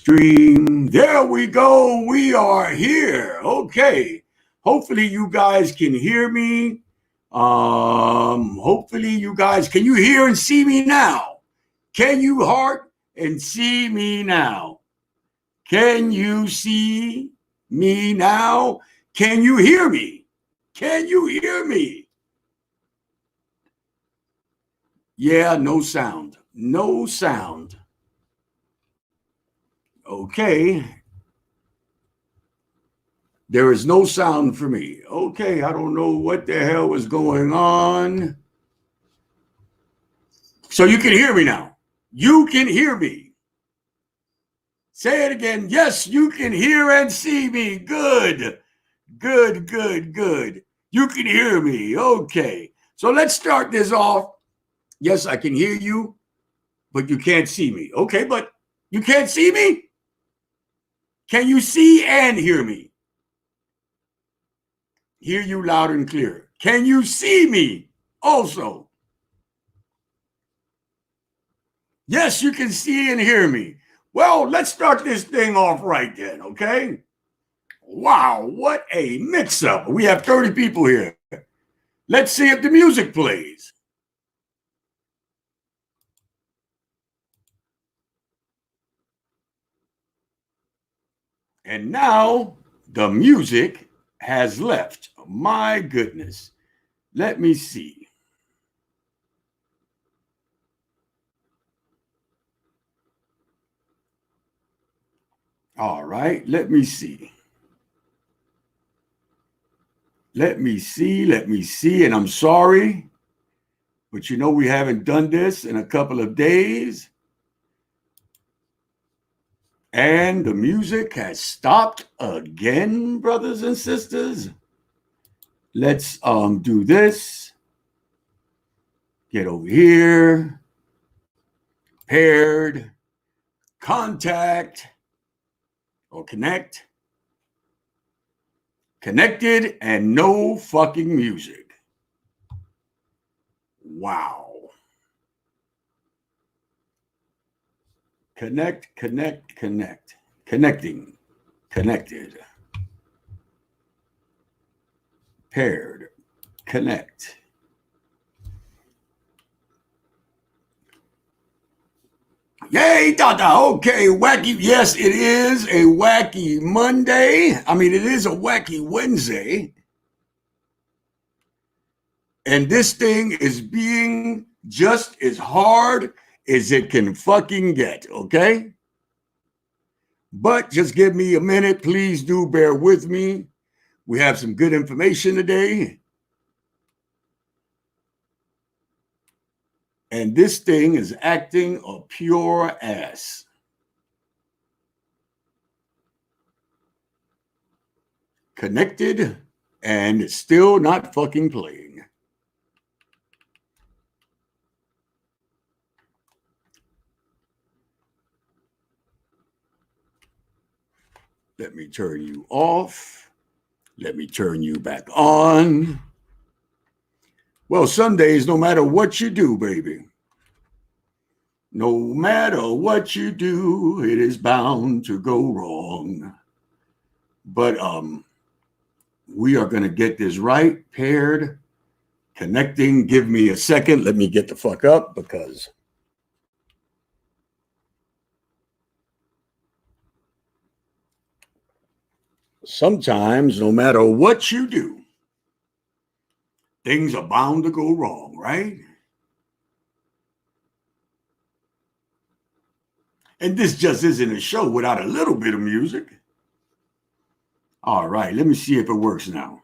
stream. There we go. We are here. Okay. Hopefully you guys can hear me. Hopefully you guys, can you hear and see me now? Can you heart and see me now? Can you see me now? Can you hear me? Can you hear me? Yeah, no sound. No sound. Okay. There is no sound for me. Okay, I don't know what the hell is going on. So you can hear me now. You can hear me. Say it again. Yes, you can hear and see me. Good. Good, good, good. You can hear me. Okay. So let's start this off. Yes, I can hear you, but you can't see me. Okay, but you can't see me? Can you see and hear me? Hear you loud and clear. Can you see me also? Yes, you can see and hear me. Well, let's start this thing off right then, okay? Wow, what a mix-up. We have 30 people here. Let's see if the music plays. And now the music has left. My goodness. Let me see. All right, let me see. Let me see. And I'm sorry, but you know we haven't done this in a couple of days. And the music has stopped again, brothers and sisters. Let's do this. Get over here. Paired. Contact. Or connect. Connected and no fucking music. Wow. Connect. Connecting. Connected. Paired. Connect. Yay, Tata. Okay, wacky. Yes, it is a wacky Monday. I mean, it is a wacky Wednesday. And this thing is being just as hard as it can fucking get, okay? But just give me a minute. Please do bear with me. We have some good information today. And this thing is acting a pure ass. Connected and still not fucking playing. Let me turn you off. Let me turn you back on. Well, Sundays, no matter what you do, baby, no matter what you do, it is bound to go wrong. But we are going to get this right, paired, connecting. Give me a second. Let me get the fuck up because sometimes, no matter what you do, things are bound to go wrong, right? And this just isn't a show without a little bit of music. All right, let me see if it works now.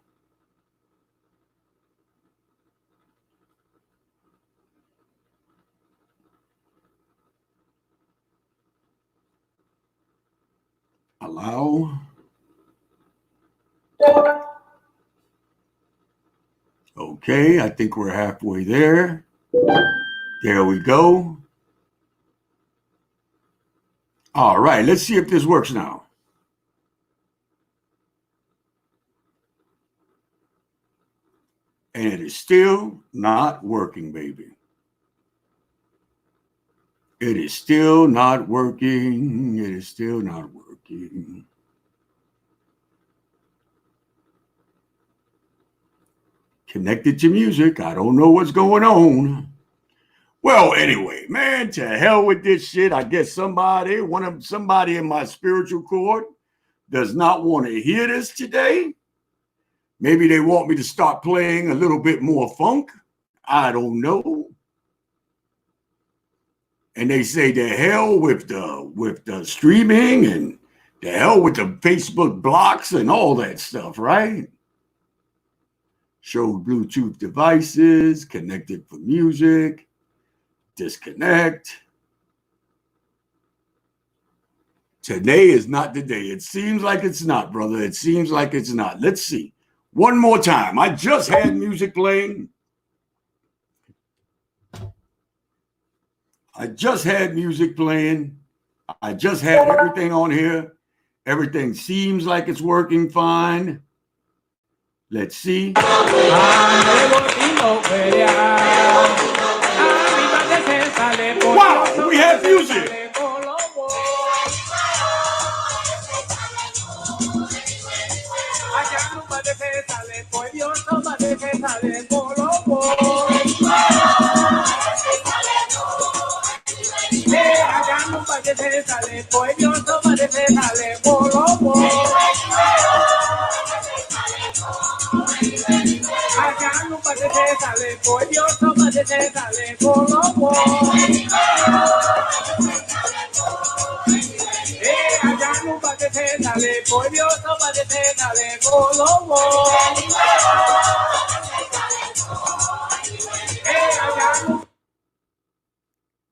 Allow. Okay, I think we're halfway there. There we go. All right, let's see if this works now. And it is still not working, baby. It is still not working. It is still not working. Connected to music. I don't know what's going on. Well, anyway, man, to hell with this shit. I guess somebody in my spiritual court does not want to hear this today. Maybe they want me to start playing a little bit more funk. I don't know. And they say the hell with the streaming and the hell with the Facebook blocks and all that stuff, right? Show Bluetooth devices, connected for music, disconnect. Today is not the day. It seems like it's not, brother. It seems like it's not. Let's see. One more time. I just had music playing. I just had everything on here. Everything seems like it's working fine. Let's see. Wow, we have music.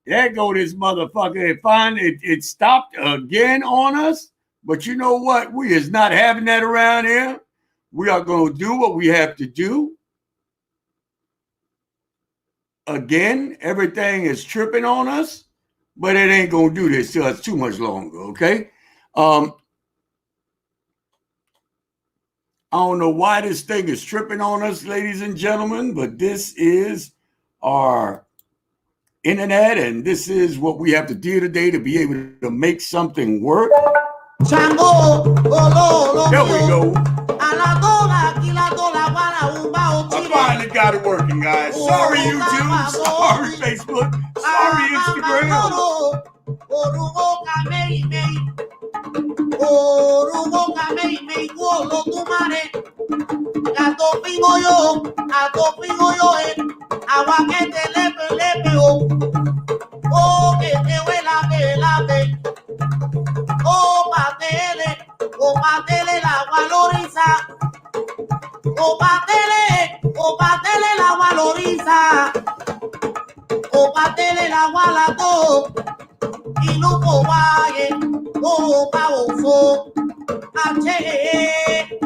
There go this motherfucker. It stopped again on us. But you know what? We is not having that around here. We are going to do what we have to do. Again, everything is tripping on us, but it ain't going to do this to us too much longer, okay? I don't know why this thing is tripping on us, ladies and gentlemen, but this is our internet, and this is what we have to do today to be able to make something work. There we go. I finally got it working, guys. Sorry, YouTube. Sorry, Facebook. Sorry, Instagram. Combatele la valoriza. Combatele la valoriza. Combatele la valato. Y no cobaye. Opa oso. Ache.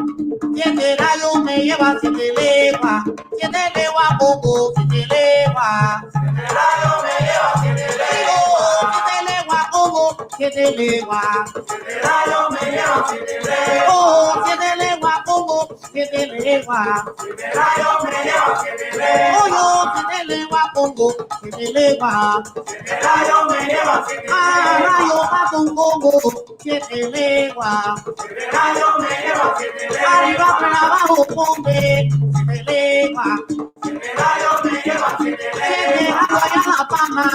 Siete rayos me lleva, siete legua. Siete legua poco, siete legua. Siete rayos me lleva, siete legua. Siete legua poco, siete legua. Siete rayos me lleva, siete legua. Oh, siete legua poco, siete legua. Siete rayos me lleva, siete legua. Oh, yo, siete legua poco, siete legua. Siete rayos me lleva, siete legua. Ah, rayos pato un poco, siete legua. Siete rayos me lleva, siete legua. Arriba para abajo, ponte, siete legua. Siete rayos me lleva, siete legua. Siete rayos allá la palma,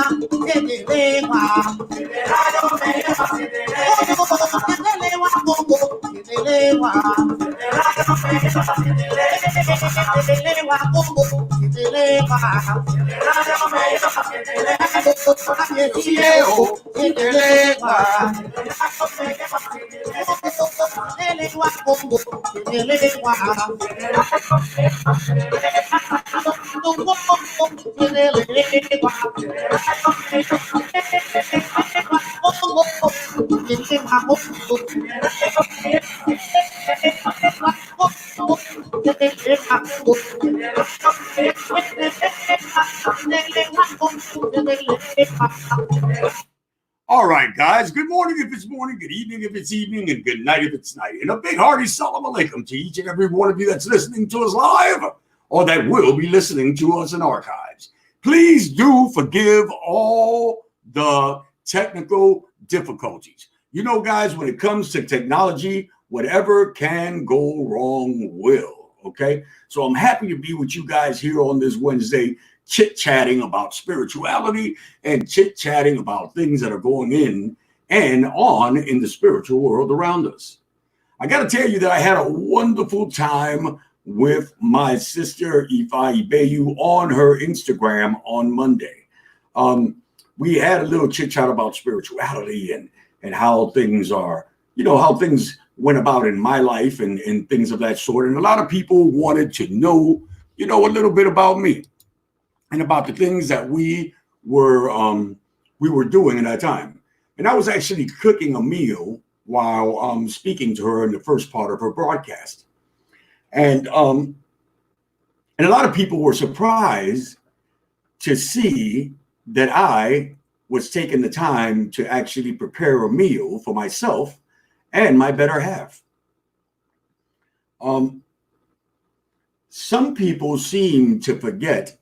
siete legua. Siete rayos me lleva, siete legua. Siete legua poco, siete legua. Siete rayos me lleva, siete legua. Siete legua poco, siete legua. Siete rayos me lleva, siete legua. Siete legua. Siete legua poco, siete legua. All right, guys. Good morning if it's morning, good evening if it's evening, and good night if it's night. And a big hearty salam alaikum to each and every one of you that's listening to us live or that will be listening to us in archives. Please do forgive all the technical difficulties. You know, guys, when it comes to technology, whatever can go wrong will. Okay. So I'm happy to be with you guys here on this Wednesday, chit-chatting about spirituality and chit-chatting about things that are going in and on in the spiritual world around us. I got to tell you that I had a wonderful time with my sister Ifa Ibeyu on her Instagram on Monday. We had a little chit-chat about spirituality and how things are, you know, how things went about in my life and things of that sort. And a lot of people wanted to know, you know, a little bit about me and about the things that we were doing at that time. And I was actually cooking a meal while speaking to her in the first part of her broadcast. And a lot of people were surprised to see that I was taking the time to actually prepare a meal for myself and my better half. Some people seem to forget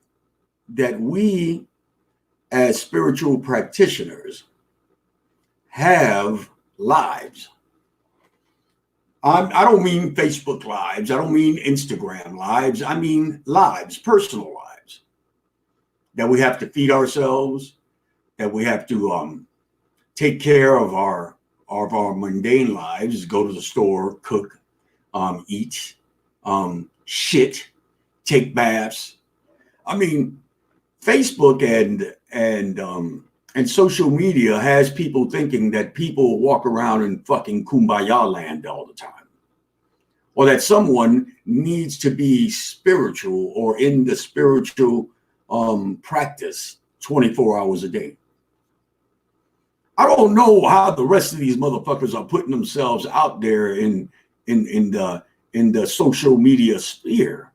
that we, as spiritual practitioners, have lives. I don't mean Facebook lives. I don't mean Instagram lives. I mean lives, personal lives, that we have to feed ourselves, that we have to take care of our mundane lives, go to the store, cook, eat, shit, take baths. I mean, Facebook and social media has people thinking that people walk around in fucking kumbaya land all the time, or that someone needs to be spiritual or in the spiritual practice 24 hours a day. I don't know how the rest of these motherfuckers are putting themselves out there in the social media sphere.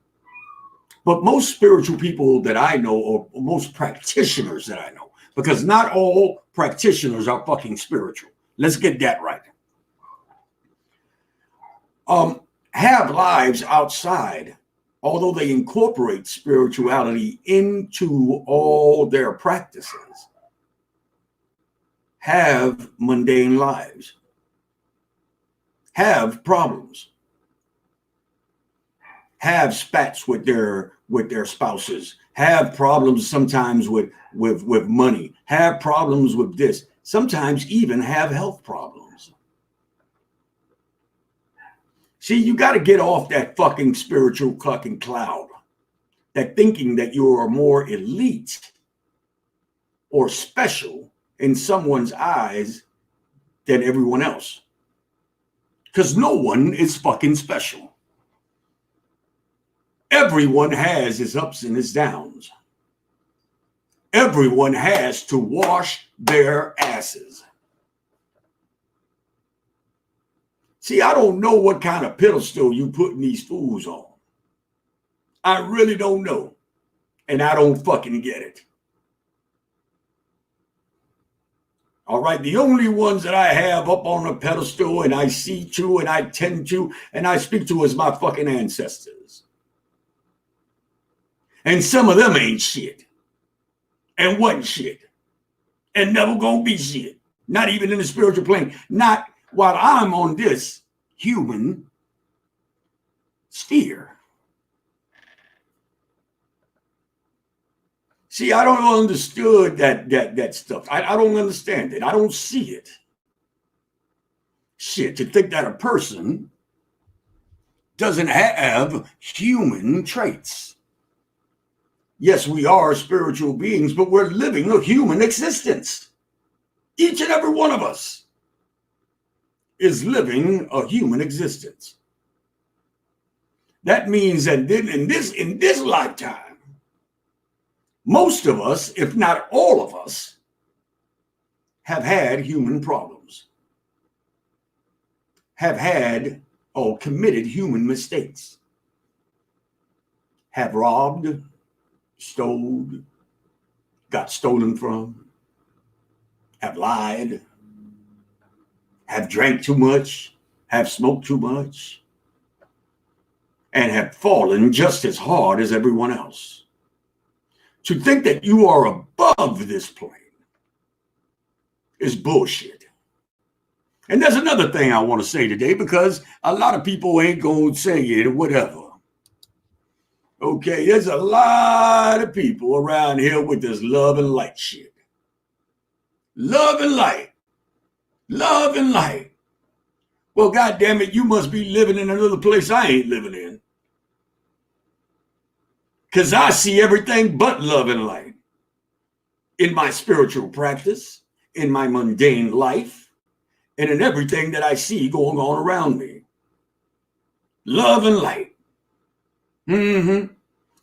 But most spiritual people that I know, or most practitioners that I know, because not all practitioners are fucking spiritual. Let's get that right. Have lives outside, although they incorporate spirituality into all their practices. Have mundane lives. Have problems. Have spats with their spouses, have problems sometimes with money, have problems with this, sometimes even have health problems. See, you got to get off that fucking spiritual fucking cloud, that thinking that you are more elite or special in someone's eyes than everyone else. Because no one is fucking special. Everyone has his ups and his downs. Everyone has to wash their asses. See, I don't know what kind of pedestal you putting these fools on. I really don't know. And I don't fucking get it. All right, the only ones that I have up on a pedestal and I see to and I tend to and I speak to is my fucking ancestors. And some of them ain't shit. And wasn't shit. And never gonna be shit. Not even in the spiritual plane. Not while I'm on this human sphere. See, I don't understand that stuff. I don't understand it. I don't see it. Shit, to think that a person doesn't have human traits. Yes, we are spiritual beings, but we're living a human existence. Each and every one of us is living a human existence. That means that in this lifetime, most of us, if not all of us, have had human problems, have had or committed human mistakes, have robbed, stole, got stolen from, have lied, have drank too much, have smoked too much, and have fallen just as hard as everyone else. To think that you are above this plane is bullshit. And there's another thing I want to say today, because a lot of people ain't going to say it or whatever. Okay, there's a lot of people around here with this love and light shit. Love and light. Love and light. Well, goddamn it, you must be living in another place I ain't living in. Because I see everything but love and light. In my spiritual practice, in my mundane life, and in everything that I see going on around me. Love and light.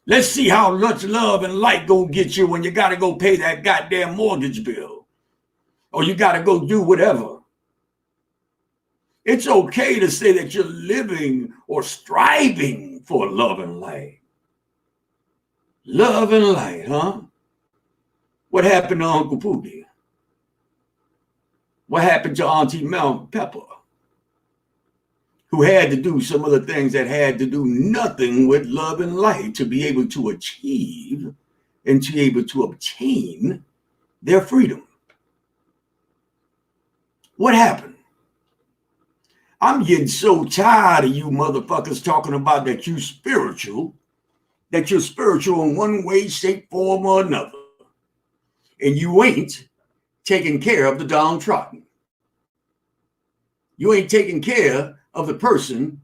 Let's see how much love and light gonna get you when you gotta go pay that goddamn mortgage bill. Or you gotta go do whatever. It's okay to say that you're living or striving for love and light. Love and light, huh? What happened to Uncle Pookie? What happened to Auntie Mel Pepper? Who had to do some of the things that had to do nothing with love and light to be able to achieve and to be able to obtain their freedom. What happened? I'm getting so tired of you motherfuckers talking about that you're spiritual in one way, shape, form, or another. And you ain't taking care of the downtrodden. You ain't taking care of the person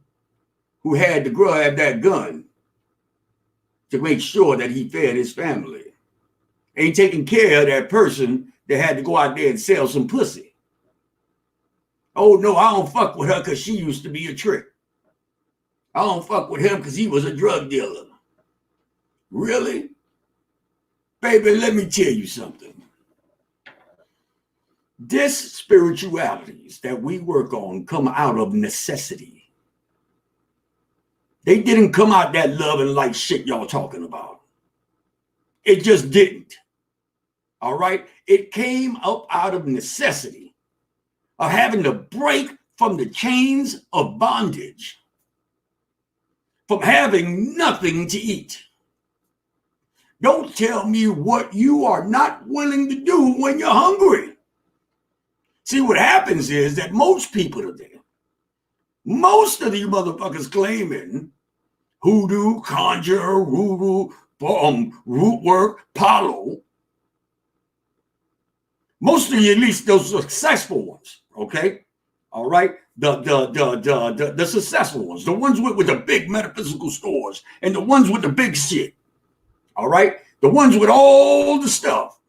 who had to grab that gun to make sure that he fed his family. Ain't taking care of that person that had to go out there and sell some pussy. Oh no, I don't fuck with her because she used to be a trick. I don't fuck with him because he was a drug dealer. Really? Baby, let me tell you something. This spiritualities that we work on come out of necessity. They didn't come out that love and light shit y'all talking about. It just didn't. All right? It came up out of necessity of having to break from the chains of bondage, from having nothing to eat. Don't tell me what you are not willing to do when you're hungry. See, what happens is that most people today, most of you motherfuckers claiming hoodoo, conjure, root work, palo, most of you, at least those successful ones, okay? All right? The successful ones, the ones with the big metaphysical stores and the ones with the big shit, all right? The ones with all the stuff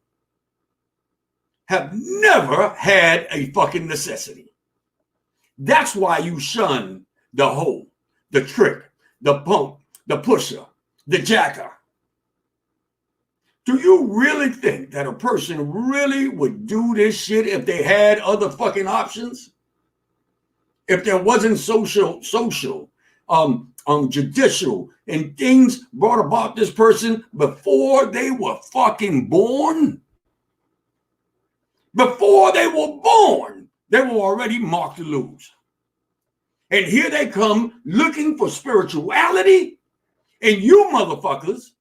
have never had a fucking necessity. That's why you shun the hoe, the trick, the punk, the pusher, the jacker. Do you really think that a person really would do this shit if they had other fucking options? If there wasn't social, judicial, and things brought about this person before they were fucking born? Before they were born, they were already marked to lose. And here they come looking for spirituality, and you motherfuckers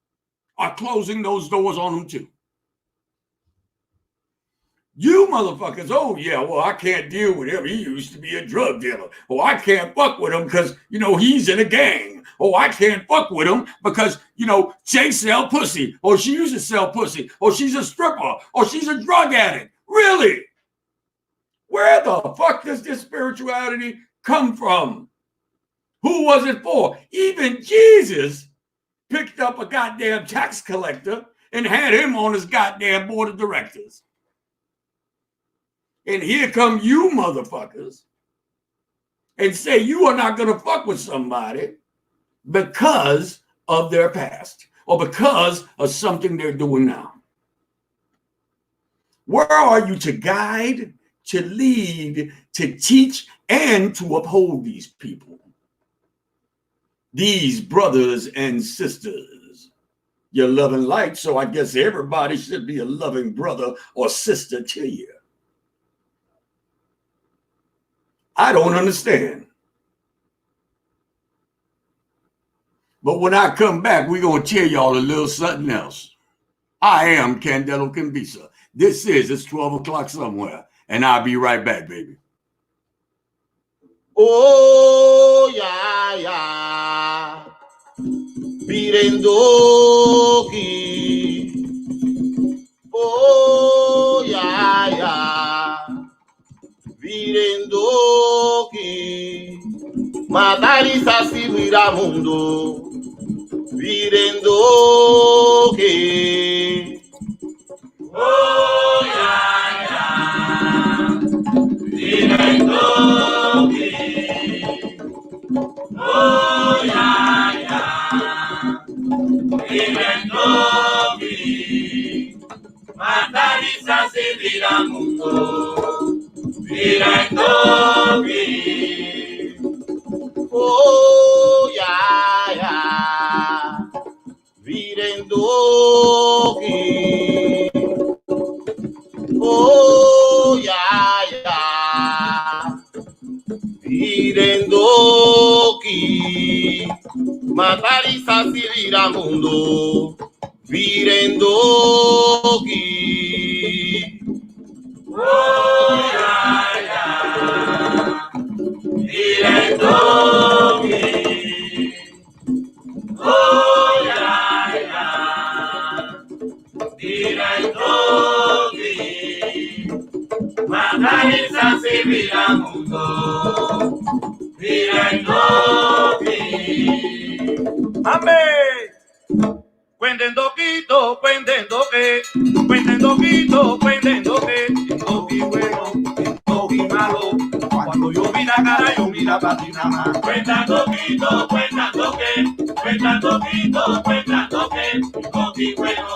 are closing those doors on them too. You motherfuckers, oh yeah, well, I can't deal with him. He used to be a drug dealer. Oh, I can't fuck with him because, he's in a gang. Oh, I can't fuck with him because, they sell pussy. Or she used to sell pussy. Or she's a stripper. Or she's a drug addict. Really? Where the fuck does this spirituality come from? Who was it for? Even Jesus picked up a goddamn tax collector and had him on his goddamn board of directors. And here come you motherfuckers and say you are not going to fuck with somebody because of their past or because of something they're doing now. Where are you to guide, to lead, to teach, and to uphold these people? These brothers and sisters. You're loving light, so I guess everybody should be a loving brother or sister to you. I don't understand. But when I come back, we're going to tell y'all a little something else. I am Candelo Kimbisa. It's 12 o'clock somewhere. And I'll be right back, baby. Oh, yeah, yeah. Birendoki. Oh, yeah, yeah. Birendoki. Matarisa si mundo. Birendoki. Oh, yeah, yeah. Birendoki. Oh, yeah, yeah. Birendoki. Matarisa si mundo. Birendoki. Oh, yeah, yeah. Birendoki. Oh, yeah, yeah. Birendoki. Matarisa si mundo. Birendoki. Oh, yeah, yeah. Birendoki. Oh, yeah, yeah. Birendoki. Matarisa si mundo. Birendoki. Amén. Cuenten doquito, cuenten doque, cuenten doquito, cuenten doque, doqui bueno, doqui malo. Cuando yo mira cara, yo mira para ti nada más. Cuentan doquito, cuentan doque, cuentan doquito, cuentan doque, doqui bueno,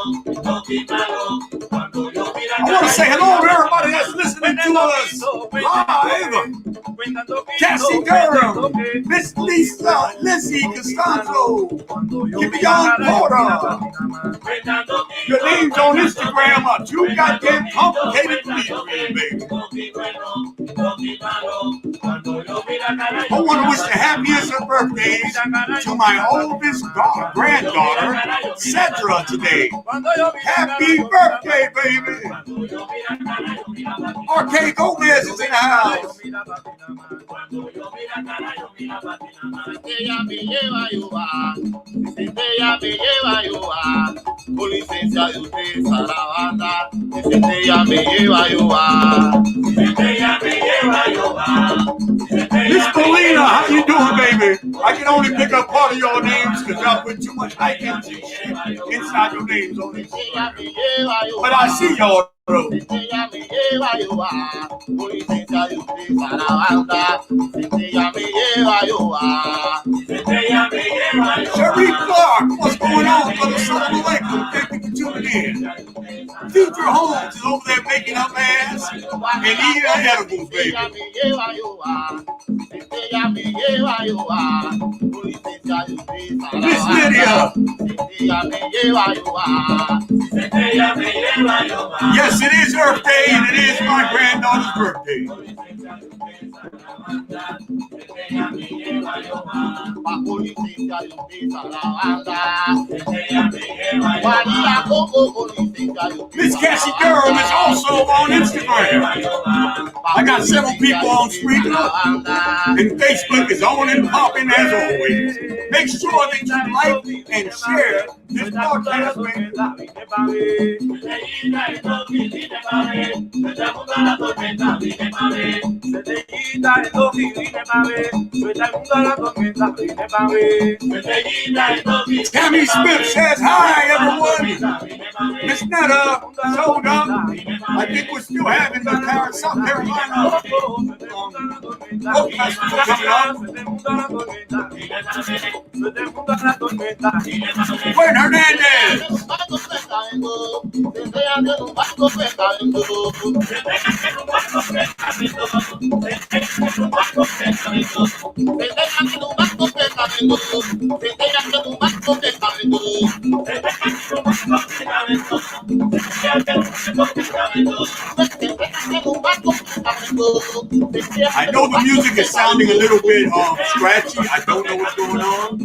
doqui malo. Cuando yo mira cara, I want to say hello to everybody that's listening to us live. Cassie Durham, Miss Lisa, Lizzie Costanzo, Kibion Porter. Your names on Instagram are too goddamn complicated for me, baby. I want to wish the happiest of birthdays to my oldest granddaughter, Cedra, today. Happy birthday, baby. R.K. Gomez is in the house. Ella me lleva yo va, ella me lleva yo va, con licencia de usted a la banda, ella me lleva yo va, ella me lleva yo va. Miss Belina, how you doing, baby? I can only pick up part of your names because y'all put too much hype inside your names on this. But I see y'all. Ella me lleva yo va, con licencia de usted a la banda. Ella me lleva yo va, ella me lleva yo va. Sharif Clark, what's going on, brother? Assalamu alaikum. Thank you for tuning in. Future Holmes is over there making up ass and eating edibles, baby. Ella me lleva yo va, ella me lleva yo va, con licencia de usted a la banda. Miss Lydia. Ella me lleva yo va, ella me lleva yo va. Yes, it is Earth Day, and it is my granddaughter's birthday. Miss Cassie Durham is also on Instagram. I got several people on Spreaker, and Facebook is on and popping as always. Make sure that you like and share this broadcast, baby. Tammy Smith says hi, everyone. Miss Netta, showed up. I think we're still having the South Carolina festival coming up. Wayne Hernandez. I know the music is sounding a little bit scratchy. I don't know what's going on,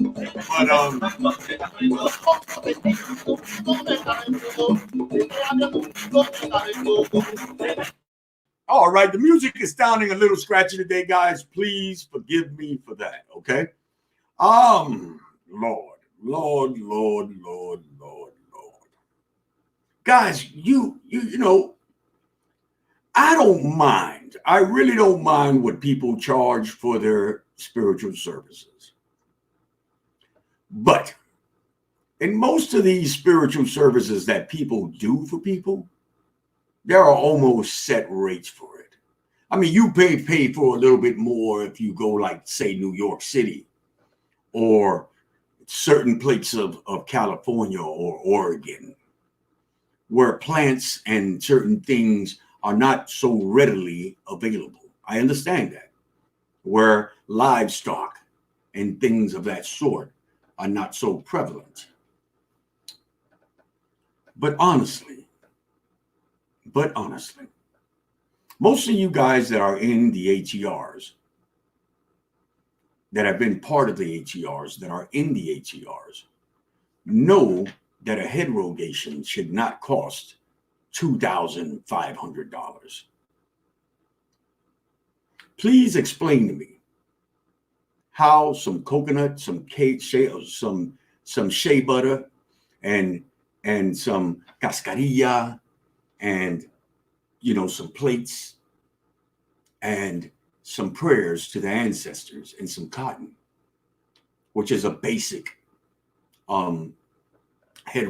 but All right, the music is sounding a little scratchy today, guys. Please forgive me for that, okay? Lord. Guys, you know, I don't mind. I really don't mind what people charge for their spiritual services. But in most of these spiritual services that people do for people, there are almost set rates for it. I mean, you pay for a little bit more if you go, like, say, New York City or certain places of California or Oregon, where plants and certain things are not so readily available. I understand that. Where livestock and things of that sort are not so prevalent. But honestly, most of you guys that are in the ATRs, that have been part of the ATRs, that are in the ATRs, know that a head rogation should not cost $2,500. Please explain to me how some coconut, some cake, some shea butter, and some cascarilla, and some plates, and some prayers to the ancestors, and some cotton, which is a basic head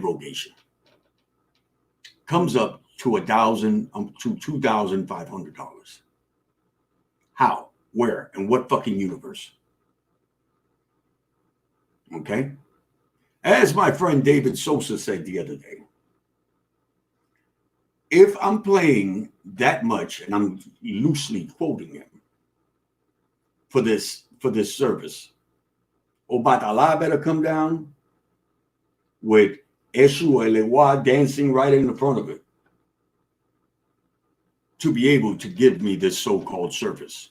rogation, comes up to $2,500. How, where, and what fucking universe? Okay. As my friend David Sosa said the other day, if I'm playing that much, and I'm loosely quoting him, for this service, Obatala better come down with Eshu Elewa dancing right in the front of it to be able to give me this so-called service.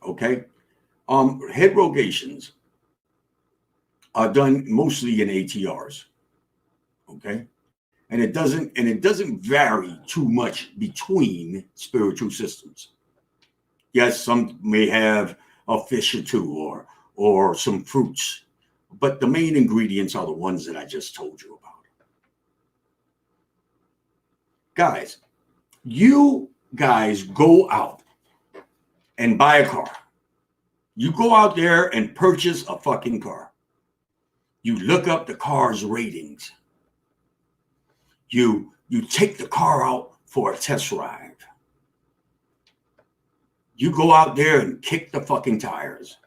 Okay? Head rogations are done mostly in ATRs. Okay? And it doesn't vary too much between spiritual systems. Yes, some may have a fish or two or some fruits, but the main ingredients are the ones that I just told you about. Guys, you guys go out and buy a car. You go out there and purchase a fucking car. You look up the car's ratings. You take the car out for a test drive. You go out there and kick the fucking tires.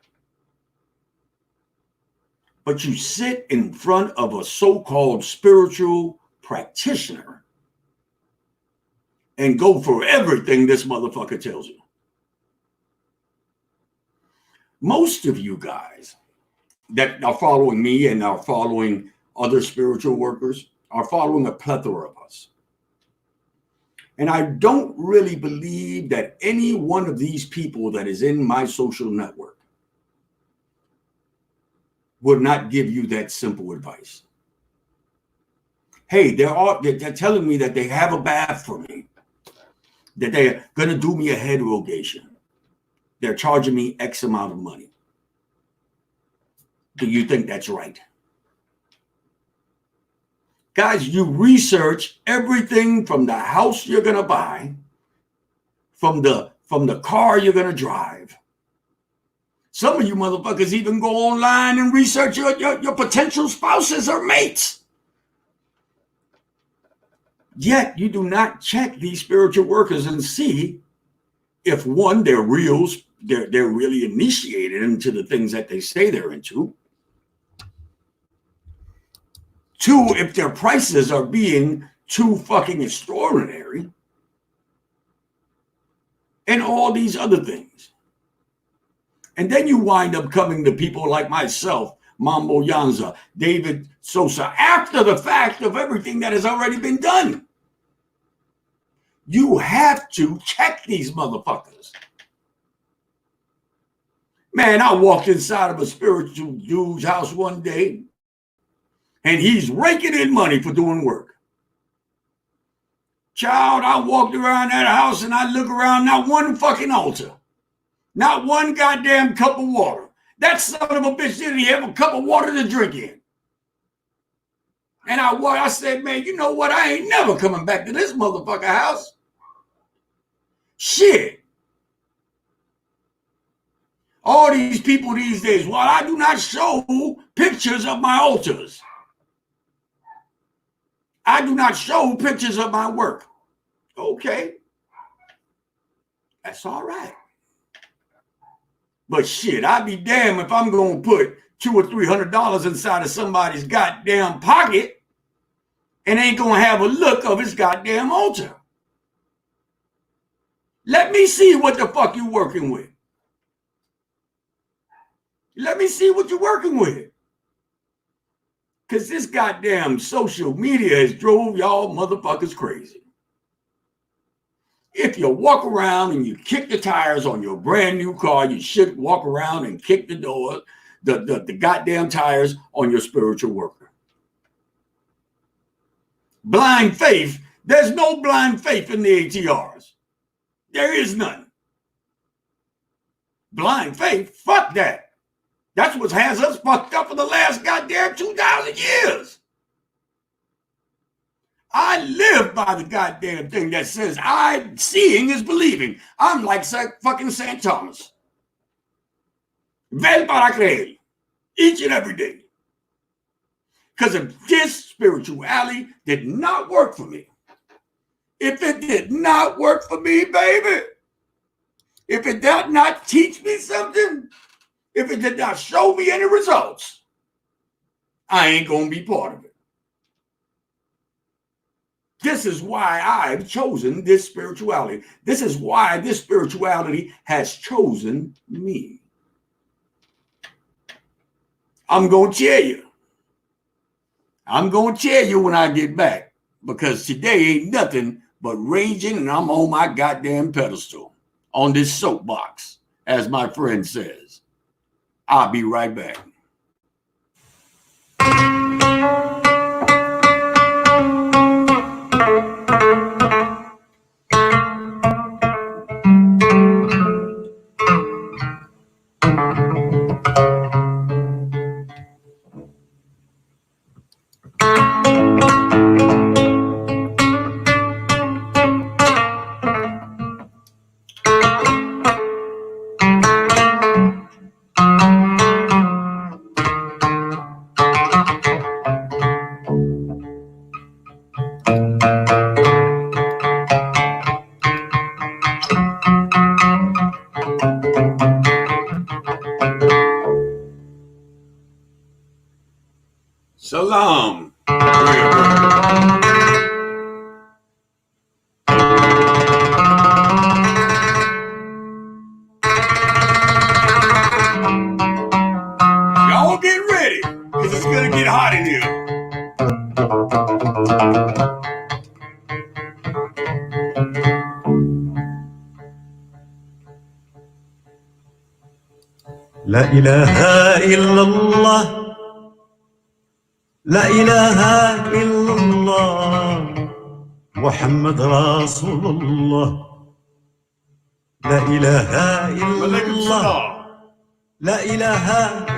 But you sit in front of a so-called spiritual practitioner and go for everything this motherfucker tells you. Most of you guys that are following me and are following other spiritual workers are following a plethora of us. And I don't really believe that any one of these people that is in my social network would not give you that simple advice. Hey, they're telling me that they have a bath for me, that they're going to do me a head rogation. They're charging me X amount of money. Do you think that's right? Guys, you research everything from the house you're going to buy, from the car you're going to drive. Some of you motherfuckers even go online and research your potential spouses or mates. Yet you do not check these spiritual workers and see if, one, they're really initiated into the things that they say they're into. Two, if their prices are being too fucking extraordinary. And all these other things. And then you wind up coming to people like myself, Mambo Yanza, David Sosa, after the fact of everything that has already been done. You have to check these motherfuckers. Man, I walked inside of a spiritual dude's house one day, and he's raking in money for doing work. Child, I walked around that house and I look around, not one fucking altar. Not one goddamn cup of water. That son of a bitch didn't have a cup of water to drink in. And I said, man, you know what? I ain't never coming back to this motherfucker house. Shit. All these people these days, well, I do not show pictures of my altars. I do not show pictures of my work. Okay. That's all right. But shit, I'd be damned if I'm going to put $200 or $300 inside of somebody's goddamn pocket and ain't going to have a look of his goddamn altar. Let me see what the fuck you working with. Let me see what you're working with. Because this goddamn social media has drove y'all motherfuckers crazy. If you walk around and you kick the tires on your brand new car, you should walk around and kick the door, the goddamn tires on your spiritual worker. Blind faith, there's no blind faith in the ATRs. There is none. Blind faith, fuck that. That's what has us fucked up for the last goddamn 2,000 years. I live by the goddamn thing that says seeing is believing. I'm like fucking St. Thomas. Vel para creer. Each and every day. Because if this spirituality did not work for me, if it did not work for me, baby, if it did not teach me something, if it did not show me any results, I ain't going to be part of it. This is why I've chosen this spirituality. This is why this spirituality has chosen me. I'm going to tell you. I'm going to tell you when I get back. Because today ain't nothing but raging and I'm on my goddamn pedestal. On this soapbox, as my friend says. I'll be right back. Salam. Y'all get ready, because it's going to get hot in here. لا إله إلا الله لا إله إلا الله محمد رسول الله لا إله إلا الله لا إله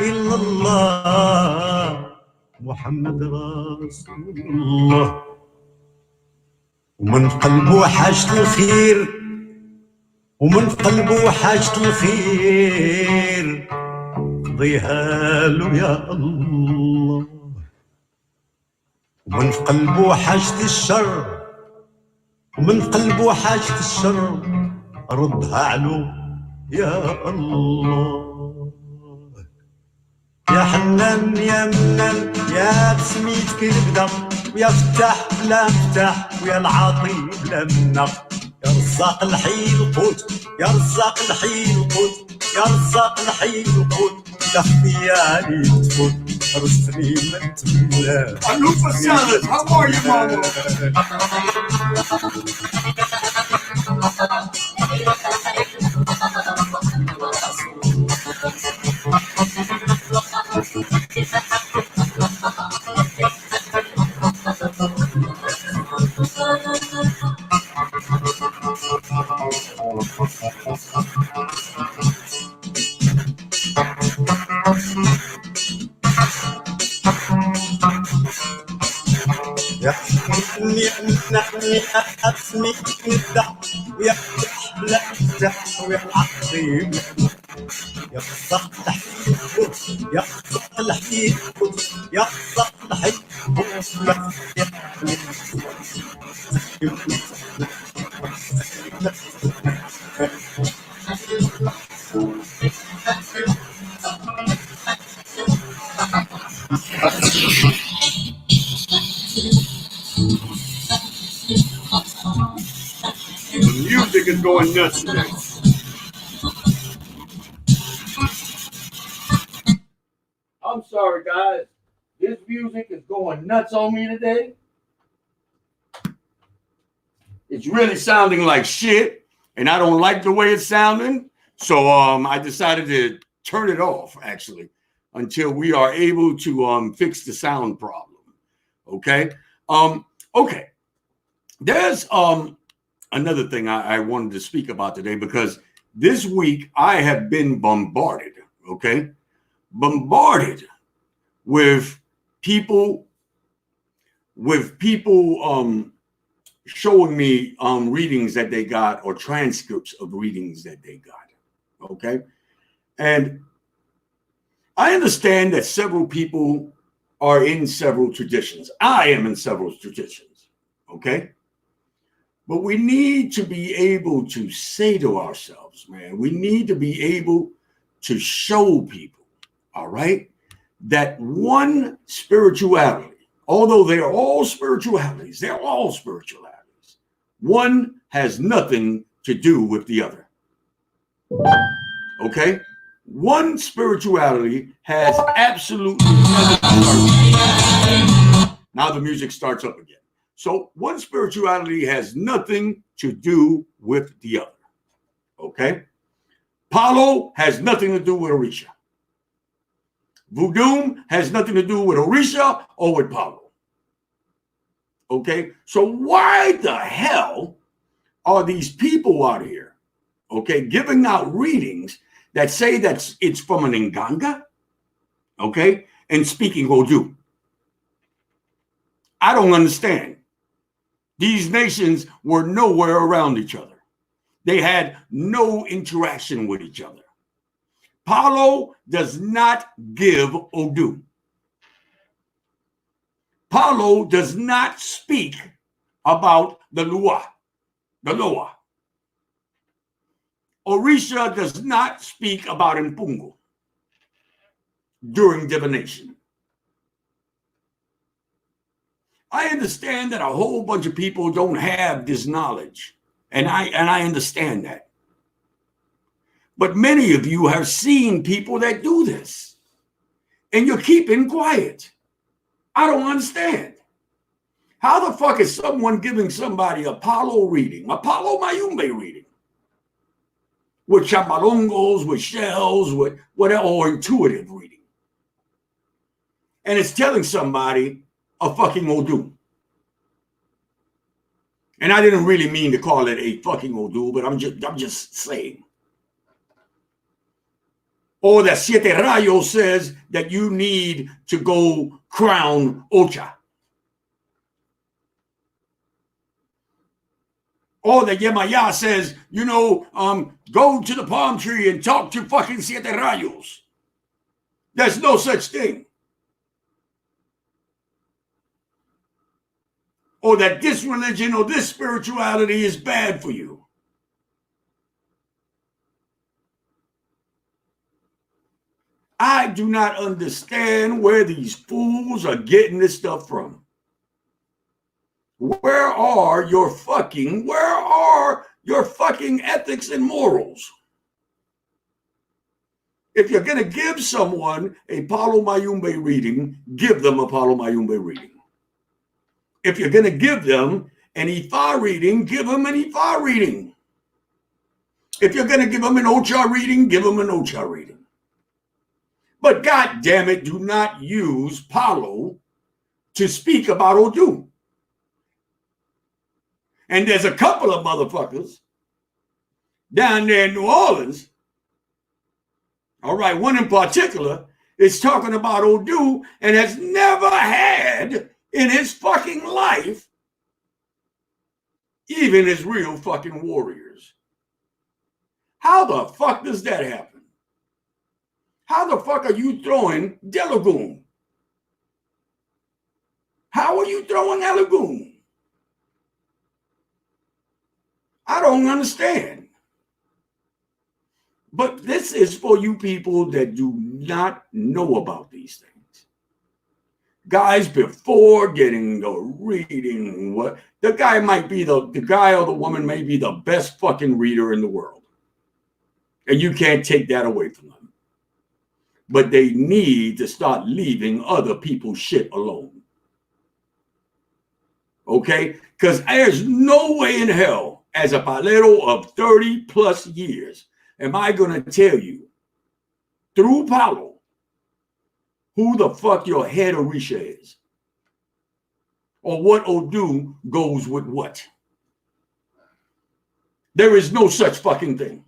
إلا الله محمد رسول الله ومن قلبه حاجة الخير ومن قلبه حاجة الخير قضيها له يا الله ومن قلبه حاجة الشر ومن قلبه حاجة الشر ردها علو يا الله يا حنان يا منان يا بسميتك البدا ويا فتاح بلا مفتاح ويا العاطي بلا منا يا رزاق الحي القوت يا رزاق الحي القوت يا رزاق الحي القوت يا خيالي تفوت رزقني من تملا Alufa salad, how are you, mama? يحملني أنني أسمي ندع ويفتح لفتح ويعطي يخصق لحيبه يخصق لحيبه يخصق لحيبه The music is going nuts today. I'm sorry, guys. This music is going nuts on me today. It's really sounding like shit, and I don't like the way it's sounding. So I decided to turn it off, actually, until we are able to fix the sound problem. Okay? Okay. There's another thing I wanted to speak about today, because this week I have been bombarded, okay? Bombarded with people showing me readings that they got, or transcripts of readings that they got, okay? And I understand that several people are in several traditions. I am in several traditions, okay? But we need to be able to say to ourselves, man, we need to be able to show people, all right, that one spirituality, although they're all spiritualities, one has nothing to do with the other. Okay? One spirituality has absolutely nothing to do. Now the music starts up again. So one spirituality has nothing to do with the other. Okay? Palo has nothing to do with Orisha. Voodoo has nothing to do with Orisha or with Palo. Okay? So why the hell are these people out here, okay, giving out readings that say that it's from an Nganga, okay, and speaking Odu? I don't understand. These nations were nowhere around each other. They had no interaction with each other. Palo does not give Odu. Palo does not speak about the Loa. Orisha does not speak about Mpungu during divination. I understand that a whole bunch of people don't have this knowledge, and I understand that. But many of you have seen people that do this, and you're keeping quiet. I don't understand. How the fuck is someone giving somebody a Palo reading, a Palo Mayumbe reading, with chamalongos, with shells, with whatever, or intuitive reading, and it's telling somebody a fucking Odu? And I didn't really mean to call it a fucking Odu, but I'm just saying. Or that Siete Rayos says that you need to go crown Ocha. Or that Yemaya says, go to the palm tree and talk to fucking Siete Rayos. There's no such thing. Or that this religion or this spirituality is bad for you. I do not understand where these fools are getting this stuff from. Where are your fucking ethics and morals? If you're going to give someone a Palo Mayumbe reading, give them a Palo Mayumbe reading. If you're going to give them an Ifa reading, give them an Ifa reading. If you're going to give them an Ocha reading, give them an Ocha reading. But God damn it, do not use Palo to speak about Odu. And there's a couple of motherfuckers down there in New Orleans, all right, one in particular, is talking about Odu and has never had in his fucking life even his real fucking warriors. How the fuck does that happen? How the fuck are you throwing Delagoon? How are you throwing Delagoon? I don't understand. But this is for you people that do not know about these things. Guys, before getting the reading, what the guy might be the guy or the woman may be the best fucking reader in the world. And you can't take that away from them. But they need to start leaving other people's shit alone. Okay? Because there's no way in hell, as a palero of 30 plus years, am I going to tell you, through Paulo, who the fuck your head Orisha is? Or what Odu goes with what? There is no such fucking thing.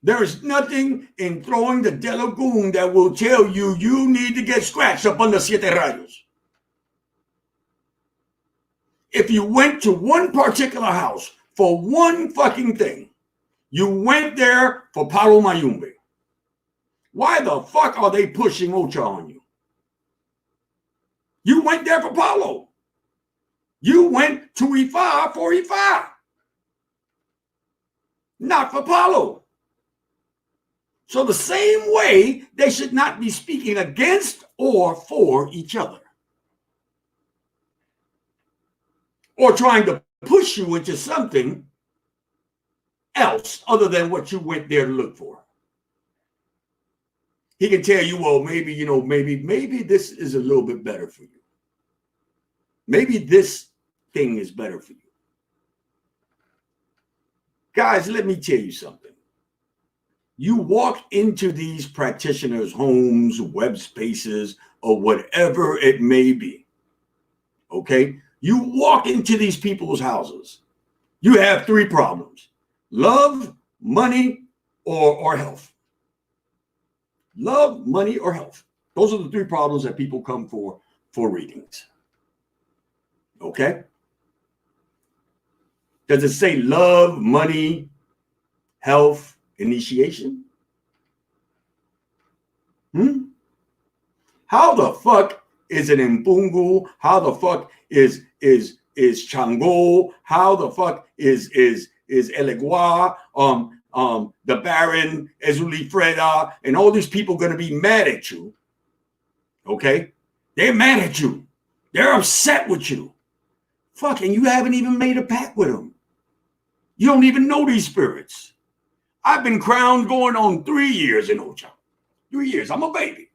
There is nothing in throwing the Delagoon that will tell you you need to get scratched up under Siete Rayos. If you went to one particular house for one fucking thing, you went there for Palo Mayumbe. Why the fuck are they pushing Ocha on you? You went there for Palo. You went to Ifa for Ifa. Not for Palo. So the same way, they should not be speaking against or for each other. Or trying to push you into something else other than what you went there to look for. He can tell you, well, maybe, you know, maybe this is a little bit better for you. Maybe this thing is better for you. Guys, let me tell you something. You walk into these practitioners' homes, web spaces, or whatever it may be. Okay? You walk into these people's houses. You have three problems: love, money, or health. Love, money, or health. Those are the three problems that people come for readings. Okay? Does it say love, money, health, initiation? How the fuck is it Mpungu? How the fuck is Chango? How the fuck is Elegua? The Baron, Ezuli Freda, and all these people going to be mad at you. Okay? They're mad at you. They're upset with you. Fucking, you haven't even made a pact with them. You don't even know these spirits. I've been crowned going on 3 years in Ocha. 3 years. I'm a baby.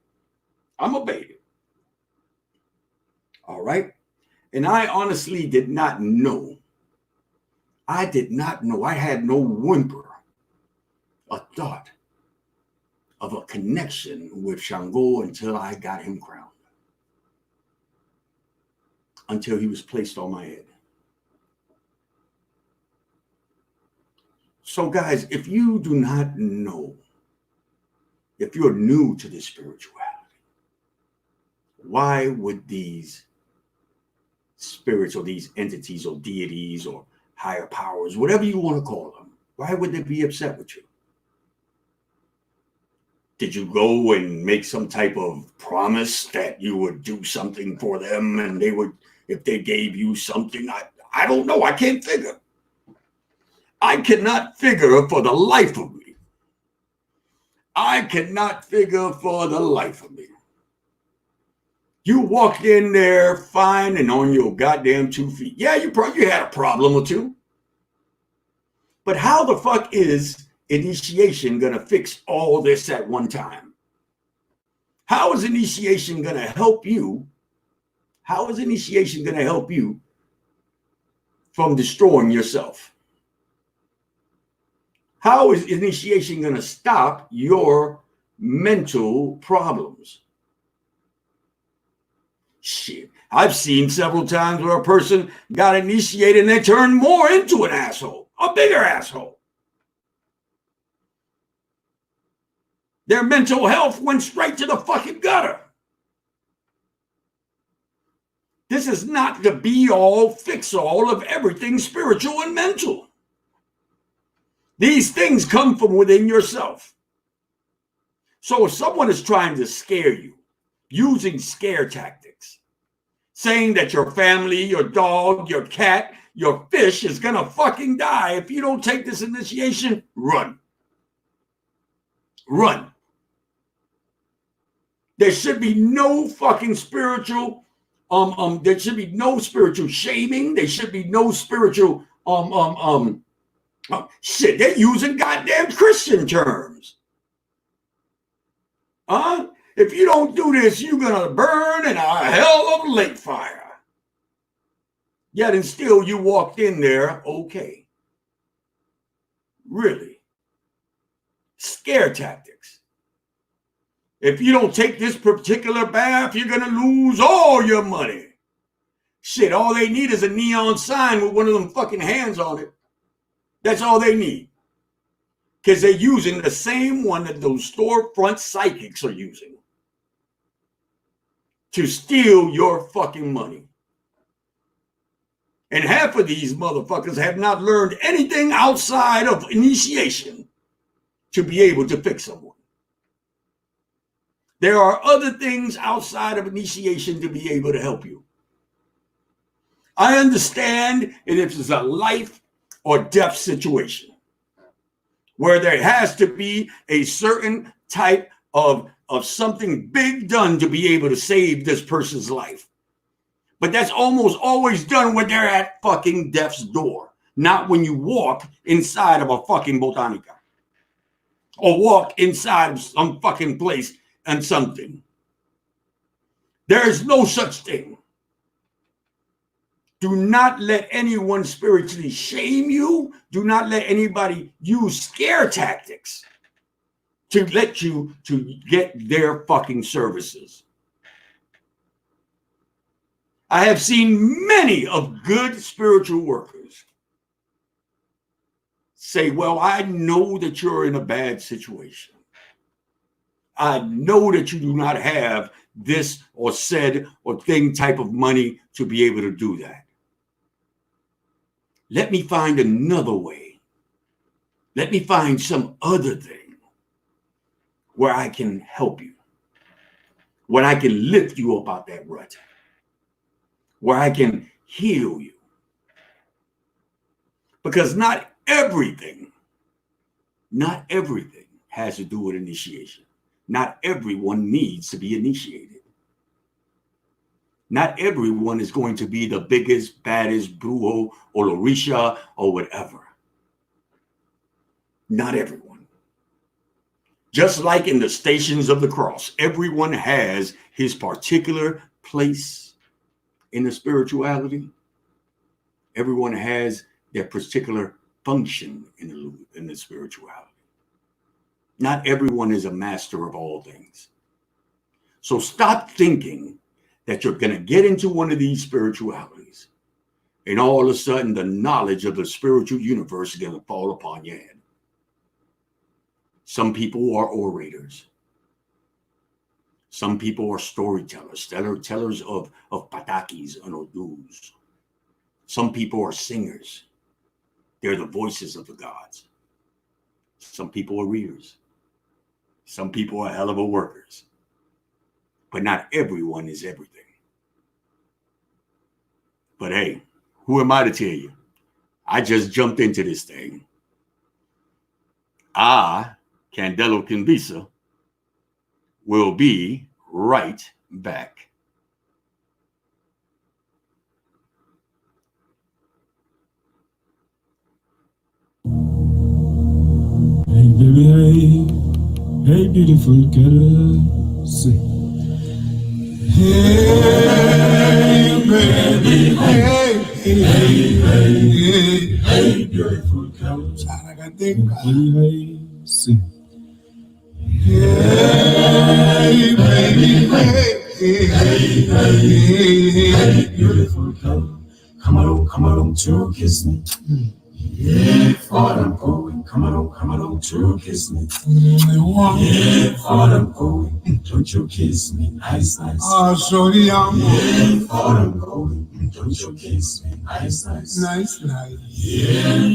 All right? And I honestly did not know. I had no whimper, a thought of a connection with Shango until I got him crowned. Until he was placed on my head. So guys, if you do not know, if you're new to this spirituality, why would these spirits or these entities or deities or higher powers, whatever you want to call them, why would they be upset with you? Did you go and make some type of promise that you would do something for them and they would, if they gave you something? I don't know. I can't figure. I cannot figure for the life of me. I cannot figure for the life of me. You walked in there fine and on your goddamn 2 feet. Yeah, you had a problem or two. But how the fuck is initiation going to fix all this at one time? How is initiation going to help you? How is initiation going to help you from destroying yourself? How is initiation going to stop your mental problems? Shit. I've seen several times where a person got initiated and they turned more into an asshole, a bigger asshole. Their mental health went straight to the fucking gutter. This is not the be-all, fix-all of everything spiritual and mental. These things come from within yourself. So if someone is trying to scare you, using scare tactics, saying that your family, your dog, your cat, your fish is gonna fucking die if you don't take this initiation, run. Run. There should be no fucking spiritual, there should be no spiritual shaming. There should be no spiritual, shit, they're using goddamn Christian terms. If you don't do this, you're gonna burn in a hell of a lake fire. Yet and still you walked in there, okay. Really? Scare tactics. If you don't take this particular bath, you're gonna lose all your money. Shit, all they need is a neon sign with one of them fucking hands on it. That's all they need. Because they're using the same one that those storefront psychics are using to steal your fucking money. And half of these motherfuckers have not learned anything outside of initiation to be able to fix someone. There are other things outside of initiation to be able to help you. I understand if it's a life or death situation where there has to be a certain type of something big done to be able to save this person's life. But that's almost always done when they're at fucking death's door, not when you walk inside of a fucking botanica or walk inside of some fucking place and something. There is no such thing. Do not let anyone spiritually shame you. Do not let anybody use scare tactics to let you to get their fucking services. I have seen many of good spiritual workers say, well, I know that you're in a bad situation. I know that you do not have this or said or thing type of money to be able to do that. Let me find another way. Let me find some other thing where I can help you, where I can lift you up out that rut, where I can heal you. Because not everything has to do with initiation. Not everyone needs to be initiated. Not everyone is going to be the biggest, baddest brujo or Orisha or whatever. Not everyone. Just like in the Stations of the Cross, everyone has his particular place in the spirituality. Everyone has their particular function in the spirituality. Not everyone is a master of all things. So stop thinking that you're going to get into one of these spiritualities and all of a sudden the knowledge of the spiritual universe is going to fall upon your head. Some people are orators. Some people are storytellers, tellers of patakis and odus. Some people are singers. They're the voices of the gods. Some people are readers. Some people are hell of a workers. But not everyone is everything. But hey, who am I to tell you? I just jumped into this thing. Candelo Kimbisa, will be right back. Hey baby, hey beautiful girl, sing. Hey baby, hey beautiful girl, hey, sing. Hey baby, hey beautiful girl, come along to kiss me. Yeah, far I'm going. Come on, to kiss me. Yeah, far I'm going. Don't you kiss me, nice. Ah, sorry, yeah, far I'm going. Don't you kiss me, nice. Yeah,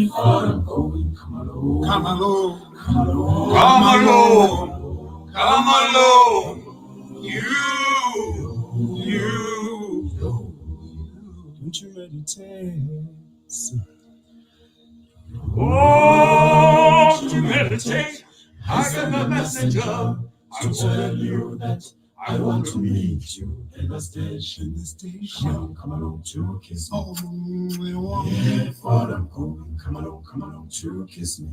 far I'm going. Come along. You. Don't you meditate? Oh, to meditate. I got a messenger. I tell you that I want to meet you in the station. Come along to kiss me. Yeah, far I'm going. Come along to kiss me.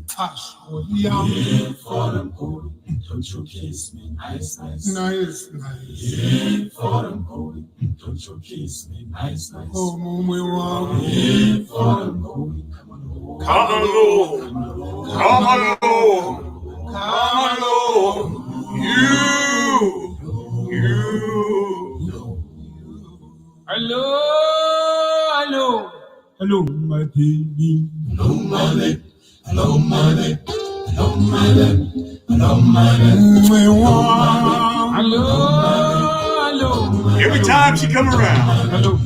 Yeah, far I'm going. Don't you kiss me, nice. Yeah, far I'm going. Don't you kiss me, nice. Yeah, far I'm going. Come along. You. Hello, my baby. Hello, my baby. Hello. Every time she come around. Hello,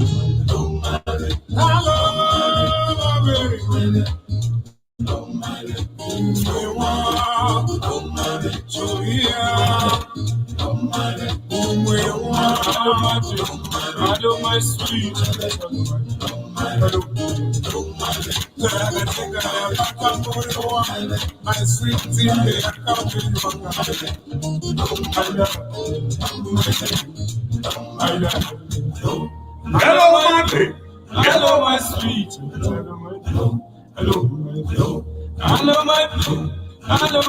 hello, my sweet. My sweet hello, my baby. Hello, my sweet. Hello,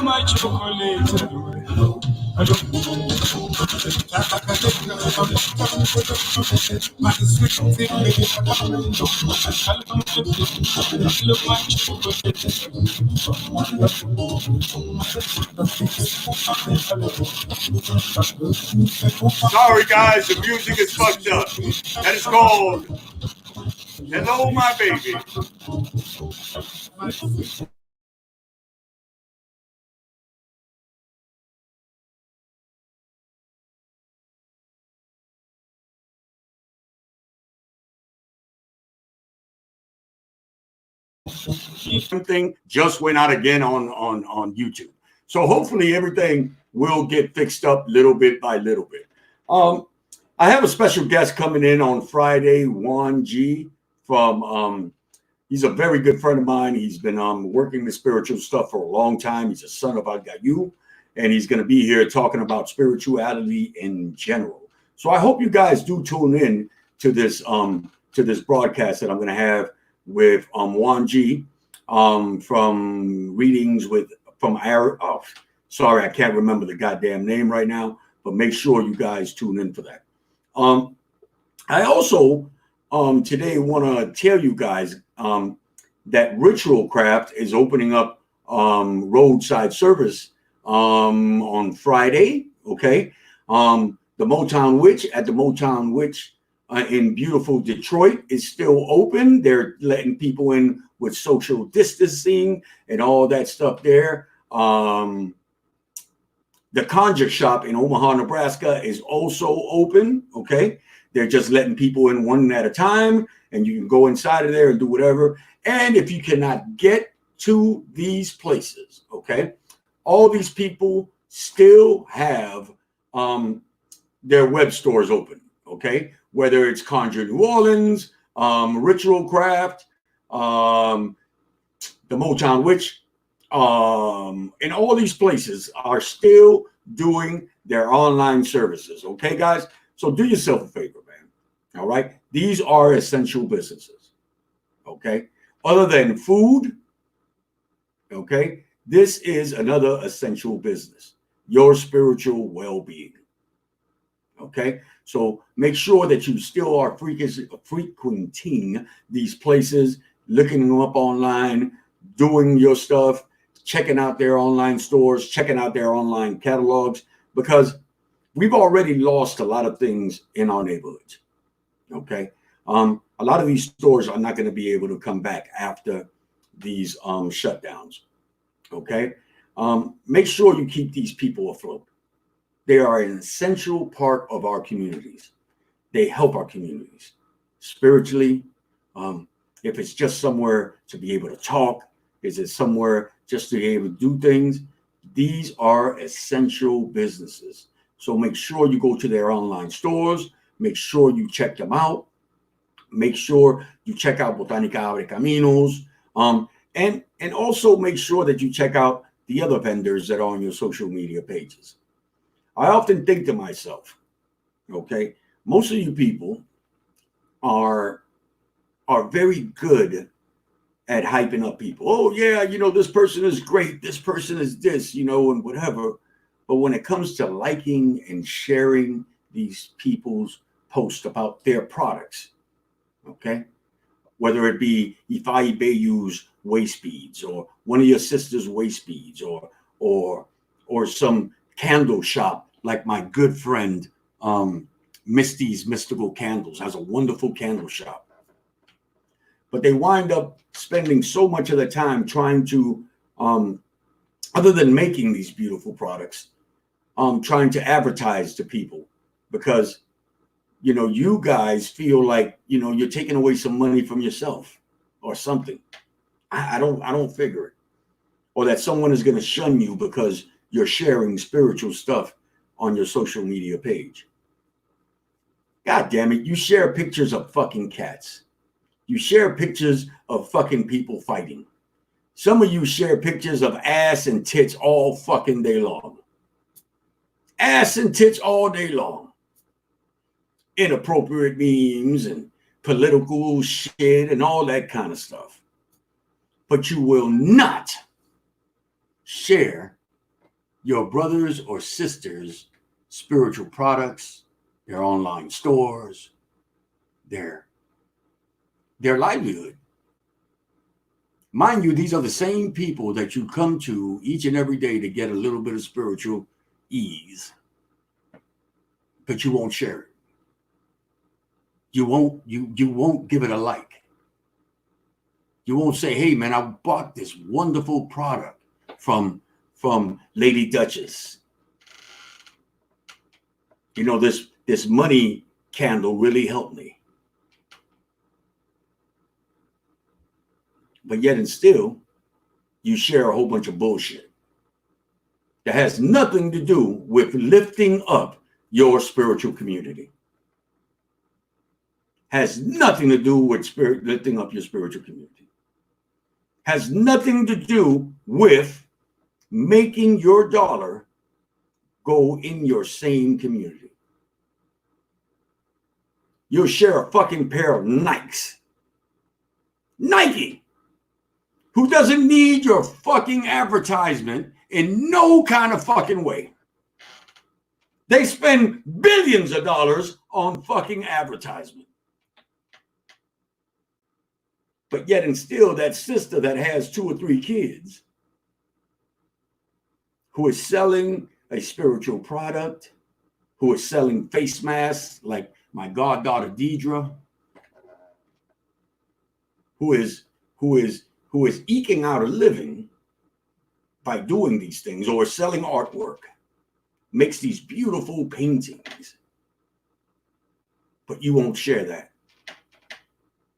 my chocolate. Hello. My sweet sorry, guys, the music is fucked up. That is called Hello, My Baby. Something just went out again on YouTube. So hopefully everything will get fixed up little bit by little bit. I have a special guest coming in on Friday, Juan G from he's a very good friend of mine. He's been working with spiritual stuff for a long time. He's a son of Agayu, and he's going to be here talking about spirituality in general. So I hope you guys do tune in to this broadcast that I'm going to have with Juan G from readings from sorry, I can't remember the goddamn name right now, but make sure you guys tune in for that. I also today want to tell you guys that Ritual Craft is opening up roadside service on Friday. Okay, the Motown Witch at the Motown Witch in beautiful Detroit is still open. They're letting people in with social distancing and all that stuff there. The Conjure Shop in Omaha, Nebraska is also open. Okay, they're just letting people in one at a time, and you can go inside of there and do whatever. And if you cannot get to these places, okay, all these people still have their web stores open. Okay, whether it's Conjure New Orleans, Ritual Craft, the Motown Witch, and all these places are still doing their online services. Okay, guys? So do yourself a favor, man. All right? These are essential businesses. Okay? Other than food, okay, this is another essential business. Your spiritual well-being. Okay? So make sure that you still are frequenting these places, looking them up online, doing your stuff, checking out their online stores, checking out their online catalogs, because we've already lost a lot of things in our neighborhoods. Okay. A lot of these stores are not going to be able to come back after these shutdowns. Okay, make sure you keep these people afloat. They are an essential part of our communities. They help our communities spiritually. If it's just somewhere to be able to talk, is it somewhere just to be able to do things? These are essential businesses. So make sure you go to their online stores. Make sure you check them out. Make sure you check out Botanica Abre Caminos. And also make sure that you check out the other vendors that are on your social media pages. I often think to myself, okay, most of you people are very good at hyping up people. Oh yeah, this person is great. This person is this, and whatever. But when it comes to liking and sharing these people's posts about their products, okay, whether it be Ifai Bayou's waist beads or one of your sister's waist beads or some candle shop like my good friend Misty's Mystical Candles has a wonderful candle shop. But they wind up spending so much of their time trying to, other than making these beautiful products, trying to advertise to people because, you guys feel like, you're taking away some money from yourself or something. I don't figure it. Or that someone is going to shun you because you're sharing spiritual stuff on your social media page. God damn it. You share pictures of fucking cats. You share pictures of fucking people fighting. Some of you share pictures of ass and tits all fucking day long. Ass and tits all day long. Inappropriate memes and political shit and all that kind of stuff. But you will not share your brothers or sisters' spiritual products, their online stores, their livelihood. Mind you, these are the same people that you come to each and every day to get a little bit of spiritual ease. But you won't share it. You won't give it a like. You won't say, hey man, I bought this wonderful product from Lady Duchess. This money candle really helped me. But yet and still, you share a whole bunch of bullshit that has nothing to do with lifting up your spiritual community. Has nothing to do with lifting up your spiritual community. Has nothing to do with making your dollar go in your same community. You'll share a fucking pair of Nikes. Nike, who doesn't need your fucking advertisement in no kind of fucking way. They spend billions of dollars on fucking advertisement. But yet and still, that sister that has 2 or 3 kids who is selling a spiritual product, who is selling face masks like my goddaughter Deidre, who is eking out a living by doing these things or selling artwork, makes these beautiful paintings, but you won't share that.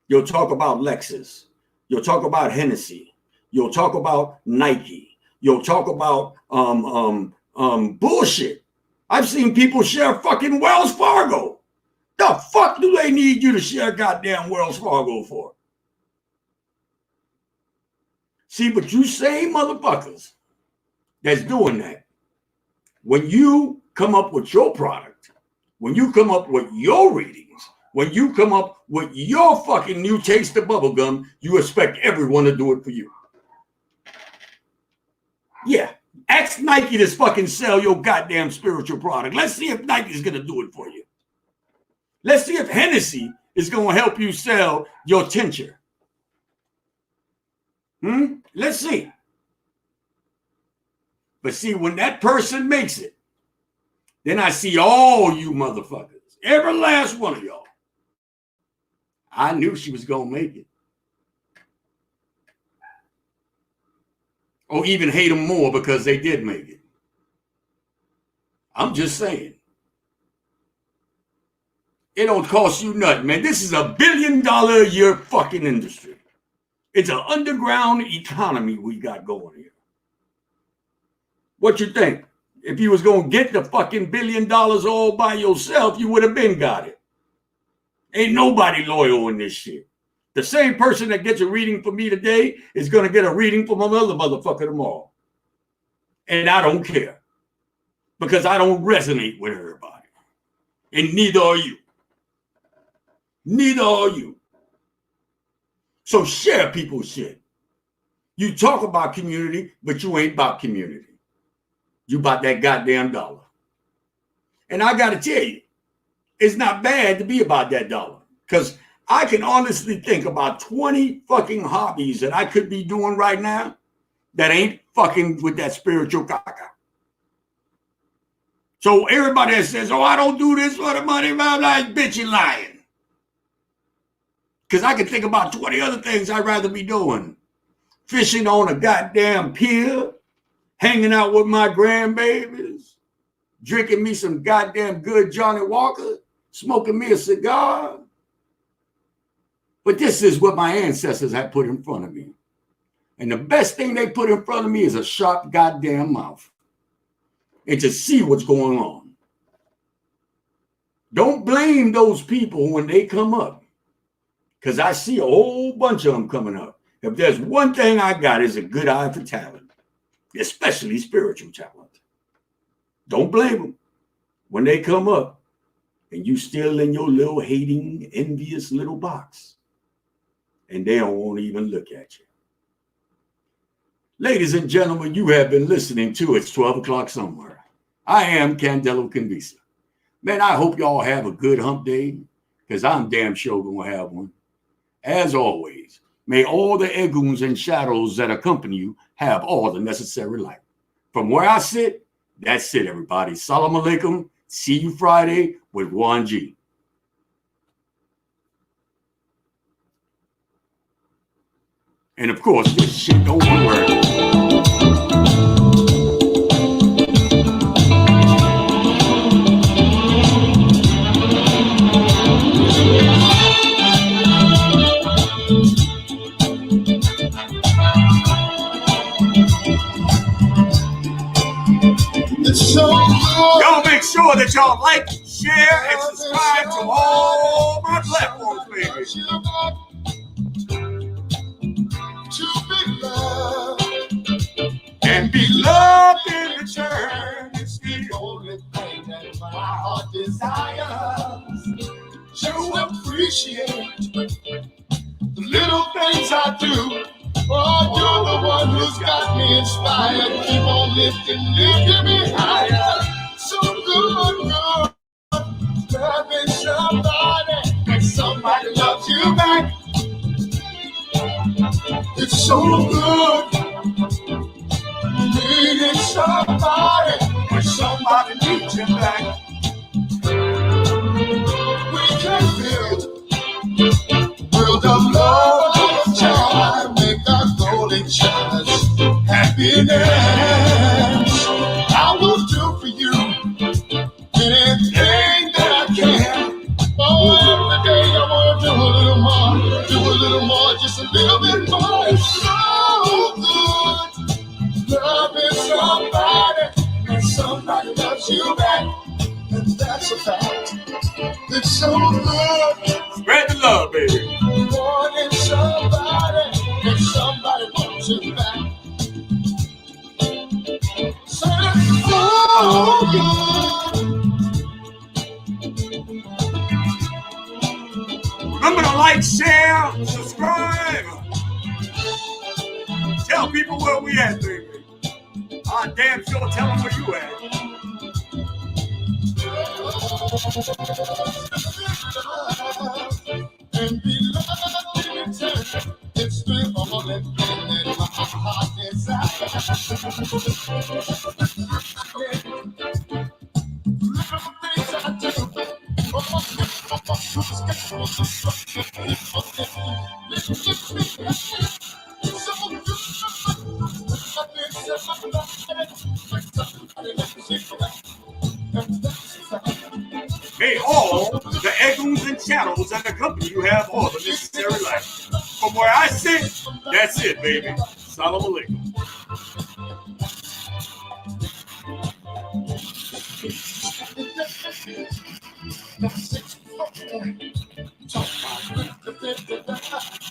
You'll talk about Lexus. You'll talk about Hennessy. You'll talk about Nike. You'll talk about bullshit. I've seen people share fucking Wells Fargo. The fuck do they need you to share goddamn Wells Fargo for? See, but you same motherfuckers that's doing that, when you come up with your product, when you come up with your readings, when you come up with your fucking new taste of bubblegum, you expect everyone to do it for you. Yeah, ask Nike to fucking sell your goddamn spiritual product. Let's see if Nike's going to do it for you. Let's see if Hennessy is going to help you sell your tincture. Let's see. But see, when that person makes it, then I see all you motherfuckers, every last one of y'all. I knew she was going to make it. or even hate them more because they did make it. I'm just saying. It don't cost you nothing, man. This is $1 billion a year fucking industry. It's an underground economy we got going here. What you think? If you was going to get the fucking $1 billion all by yourself, you would have been got it. Ain't nobody loyal in this shit. The same person that gets a reading from me today is going to get a reading from another motherfucker tomorrow. And I don't care. Because I don't resonate with everybody. And neither are you. Neither are you. So share people's shit. You talk about community, but you ain't about community. You about that goddamn dollar. And I got to tell you, it's not bad to be about that dollar. Because I can honestly think about 20 fucking hobbies that I could be doing right now that ain't fucking with that spiritual caca. So everybody that says, oh, I don't do this for the money, I'm like, bitch, you lying. Because I can think about 20 other things I'd rather be doing. Fishing on a goddamn pier, hanging out with my grandbabies, drinking me some goddamn good Johnny Walker, smoking me a cigar. But this is what my ancestors had put in front of me. And the best thing they put in front of me is a sharp goddamn mouth. And to see what's going on. Don't blame those people when they come up. Because I see a whole bunch of them coming up. If there's one thing I got, is a good eye for talent, especially spiritual talent. Don't blame them when they come up and you still in your little hating, envious little box. And they don't want to even look at you. Ladies and gentlemen, you have been listening to It's 12 O'Clock Somewhere. I am Candelo Kimbisa. Man, I hope y'all have a good hump day, because I'm damn sure going to have one. As always, may all the eguns and shadows that accompany you have all the necessary light. From where I sit, that's it, everybody. Salam alaikum. See you Friday with Juan G. And of course, this shit don't work. Y'all make sure that y'all like, share, and subscribe to all my platforms, baby. To be loved and be loved in return. It's the only thing that my heart desires. To appreciate the little things I do. Oh, you're the one who's got me inspired. Keep on lifting me higher. So good, loving somebody, and somebody loves you back. It's so good, needing somebody, and somebody needs you back. We can build a love of time, make our golden chance happiness. I will do for you anything that I can. Oh, every day I want to do a little more, just a little bit more. It's so good, loving somebody, and somebody loves you back, and that's a fact. It's so good. Spread the love, baby. Wanting somebody, and somebody wants you back. So it's so good. Remember to like, share, subscribe. Tell people where we at, baby. I damn sure tell them where you at. And be loved in return. It's the only thing that my heart desires. Little things I do. So good. all the echoes and shadows that accompany you have all the necessary life. From where I sit, that's it, baby. Salam alaikum.